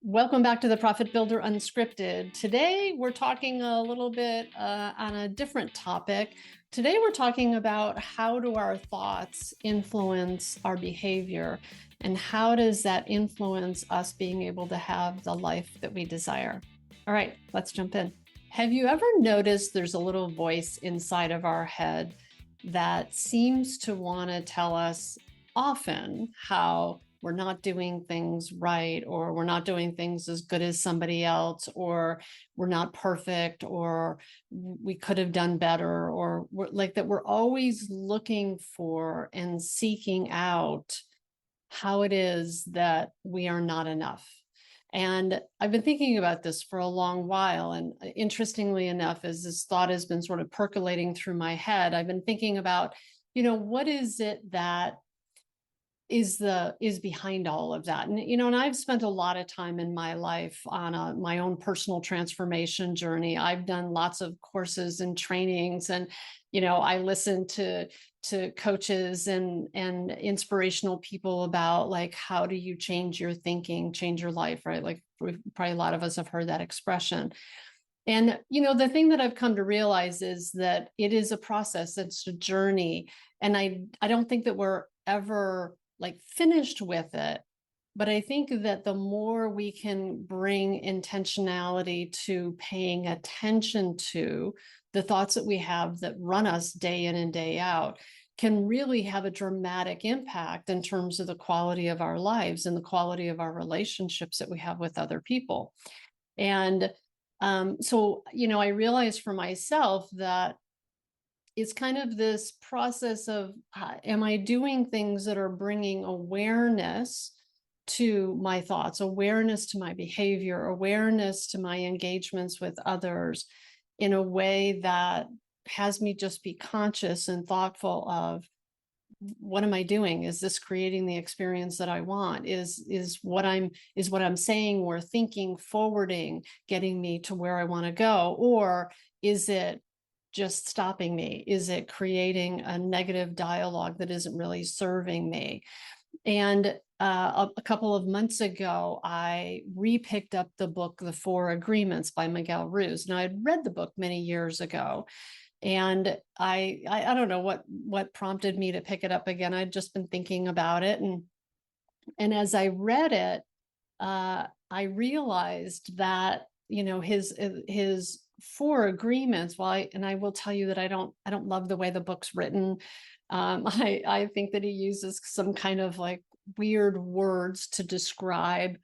Welcome back to the Profit Builder Unscripted. Today, we're talking a little bit on a different topic. Today, we're talking about how do our thoughts influence our behavior, and how does that influence us being able to have the life that we desire. All right, let's jump in. Have you ever noticed there's a little voice inside of our head that seems to want to tell us often how we're not doing things right, or we're not doing things as good as somebody else, or we're not perfect, or we could have done better, or we're always looking for and seeking out how it is that we are not enough. And I've been thinking about this for a long while. And interestingly enough, as this thought has been sort of percolating through my head, I've been thinking about, what is it that is behind all of that. And I've spent a lot of time in my life on my own personal transformation journey. I've done lots of courses and trainings, and I listen to coaches and inspirational people about, like, how do you change your thinking, change your life, right? Like, probably a lot of us have heard that expression. And the thing that I've come to realize is that it is a process, it's a journey, and I don't think that we're ever like finished with it. But I think that the more we can bring intentionality to paying attention to the thoughts that we have that run us day in and day out, can really have a dramatic impact in terms of the quality of our lives and the quality of our relationships that we have with other people. And so, I realized for myself that it's kind of this process of, am I doing things that are bringing awareness to my thoughts, awareness to my behavior, awareness to my engagements with others, in a way that has me just be conscious and thoughtful of, what am I doing? Is this creating the experience that I want? Is what I'm saying or thinking, forwarding, getting me to where I want to go? Or is it just stopping me? Is it creating a negative dialogue that isn't really serving me? And a couple of months ago, I repicked up the book, The Four Agreements by Miguel Ruiz. Now, I'd read the book many years ago, and I don't know what prompted me to pick it up again. I'd just been thinking about it, and as I read it, I realized that his four agreements. Well, I will tell you that I don't love the way the book's written. I think that he uses some kind of like weird words to describe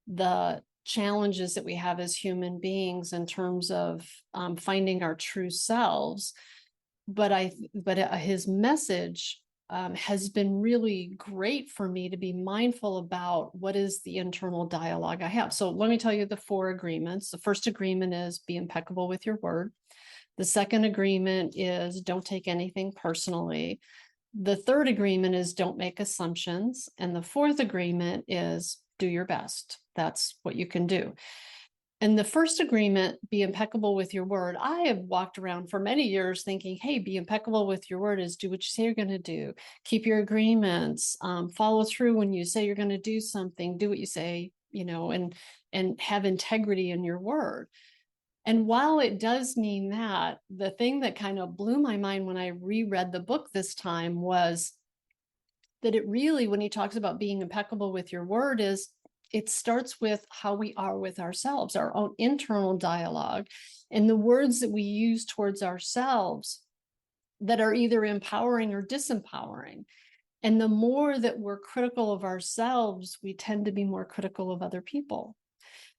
the challenges that we have as human beings in terms of finding our true selves. But his message has been really great for me to be mindful about what is the internal dialogue I have. So let me tell you the four agreements. The first agreement is be impeccable with your word. The second agreement is don't take anything personally. The third agreement is don't make assumptions. And the fourth agreement is do your best. That's what you can do. And the first agreement, be impeccable with your word. I have walked around for many years thinking, hey, be impeccable with your word is do what you say you're going to do. Keep your agreements, follow through when you say you're going to do something, do what you say, and have integrity in your word. And while it does mean that, the thing that kind of blew my mind when I reread the book this time was that it really, when he talks about being impeccable with your word, is it starts with how we are with ourselves, our own internal dialogue, and the words that we use towards ourselves that are either empowering or disempowering. And the more that we're critical of ourselves, we tend to be more critical of other people.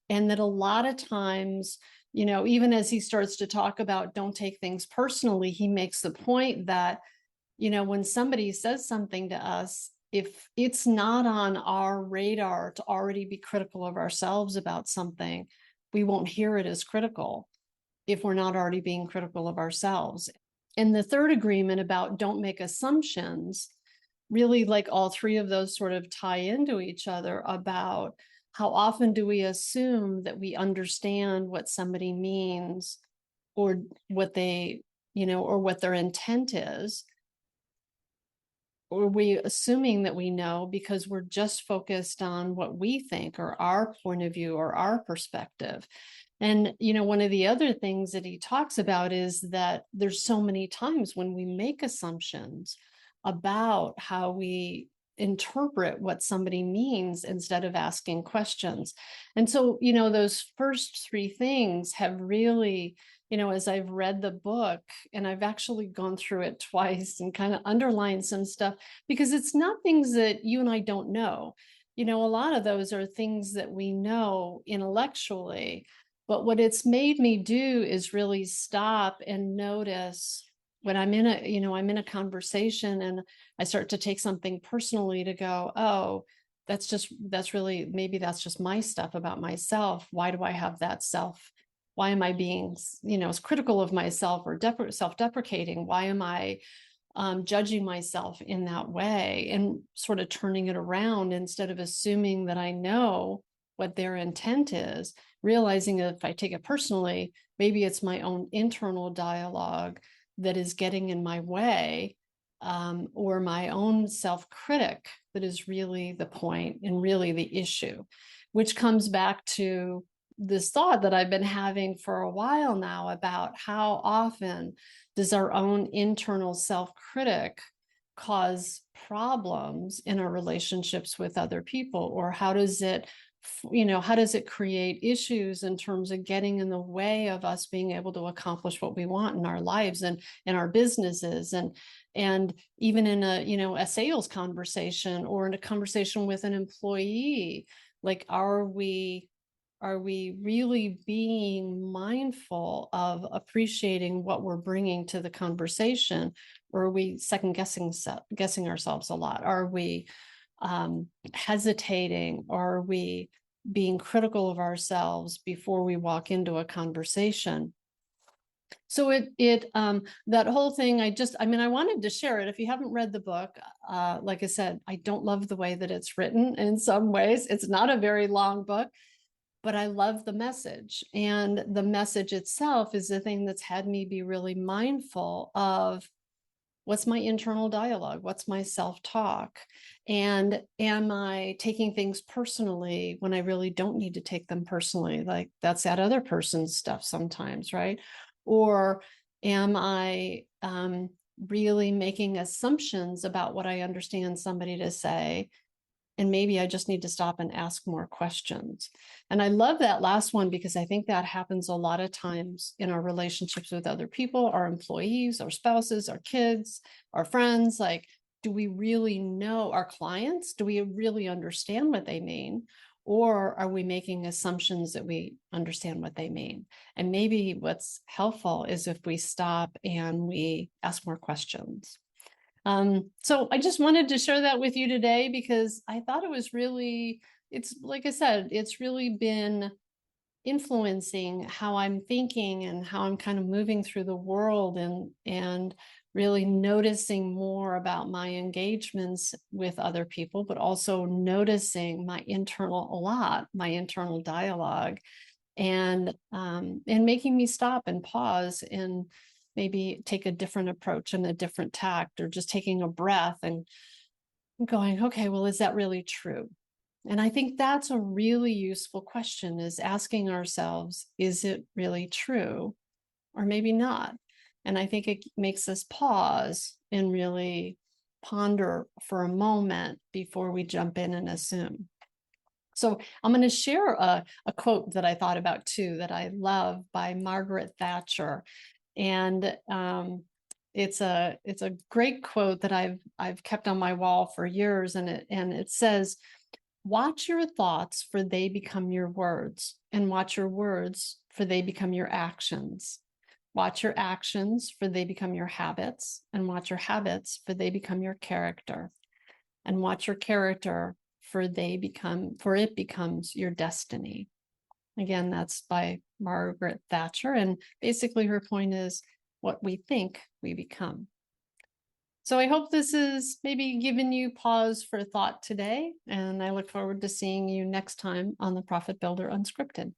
And that a lot of times, even as he starts to talk about don't take things personally, he makes the point that, when somebody says something to us, if it's not on our radar to already be critical of ourselves about something, we won't hear it as critical if we're not already being critical of ourselves. And the third agreement about don't make assumptions, really, like, all three of those sort of tie into each other about how often do we assume that we understand what somebody means, or what they, or what their intent is, or we assuming that we know because we're just focused on what we think or our point of view or our perspective. And, one of the other things that he talks about is that there's so many times when we make assumptions about how we interpret what somebody means instead of asking questions. And so, those first three things have really, as I've read the book, and I've actually gone through it twice and kind of underlined some stuff, because it's not things that you and I don't know. A lot of those are things that we know intellectually, but what it's made me do is really stop and notice when I'm in a conversation and I start to take something personally, to go, oh, maybe that's just my stuff about myself. Why do I have that self? Why am I being, as critical of myself or self-deprecating? Why am I judging myself in that way, and sort of turning it around instead of assuming that I know what their intent is, realizing that if I take it personally, maybe it's my own internal dialogue that is getting in my way, or my own self-critic that is really the point and really the issue, which comes back to this thought that I've been having for a while now about how often does our own internal self-critic cause problems in our relationships with other people, or how does it create issues in terms of getting in the way of us being able to accomplish what we want in our lives and in our businesses, and even in a sales conversation or in a conversation with an employee. Like, are we really being mindful of appreciating what we're bringing to the conversation, or are we second guessing ourselves a lot? Are we hesitating, or are we being critical of ourselves before we walk into a conversation? So that whole thing, I wanted to share it. If you haven't read the book, like I said, I don't love the way that it's written in some ways. It's not a very long book, but I love the message. And the message itself is the thing that's had me be really mindful of what's my internal dialogue, what's my self-talk, and am I taking things personally when I really don't need to take them personally? Like, that's that other person's stuff sometimes, right? Or am I really making assumptions about what I understand somebody to say, and maybe I just need to stop and ask more questions? And I love that last one, because I think that happens a lot of times in our relationships with other people, our employees, our spouses, our kids, our friends. Like, do we really know our clients? Do we really understand what they mean? Or are we making assumptions that we understand what they mean? And maybe what's helpful is if we stop and we ask more questions. So I just wanted to share that with you today, because I thought it's like I said, it's really been influencing how I'm thinking and how I'm kind of moving through the world, and really noticing more about my engagements with other people, but also noticing my internal dialogue, and making me stop and pause and maybe take a different approach and a different tact, or just taking a breath and going, okay, well, is that really true? And I think that's a really useful question, is asking ourselves, is it really true, or maybe not? And I think it makes us pause and really ponder for a moment before we jump in and assume. So I'm going to share a quote that I thought about too, that I love, by Margaret Thatcher. And it's a great quote that I've kept on my wall for years. And it says, "Watch your thoughts, for they become your words, and watch your words, for they become your actions. Watch your actions, for they become your habits, and watch your habits, for they become your character. And watch your character, for it becomes your destiny." Again, that's by Margaret Thatcher. And basically her point is, what we think, we become. So I hope this has maybe given you pause for thought today. And I look forward to seeing you next time on the Profit Builder Unscripted.